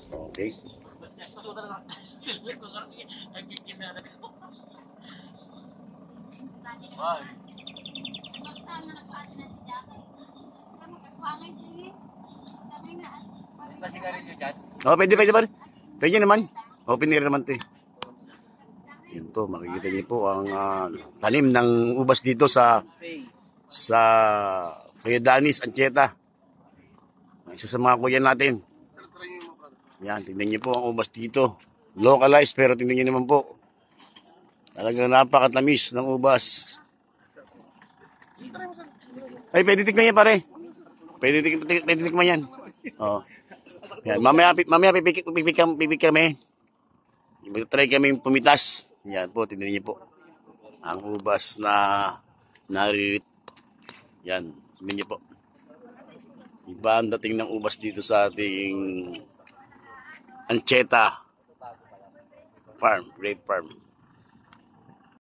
Okay. Oh, pwede ba? Pwede naman. Open air naman 'to eh. Yan po, makikita niyo po ang tanim ng ubas dito sa Kuya Danis Ancheta. Isa sa mga kuya natin. Yan, tingnan niyo po ang ubas dito. Localized, pero tingnan niyo naman po. Talagang napakatamis ng ubas. Ay, pwede tikman yan pare. Pwede tikman yan. Oh. Yan, mamaya pipik kami. Try kami pumitas. Yan po, tingnan niyo po. Ang ubas na naririt. Yan, tingnan niyo po. Iba ang dating ng ubas dito sa ating Ancheta Farm, Grape Farm.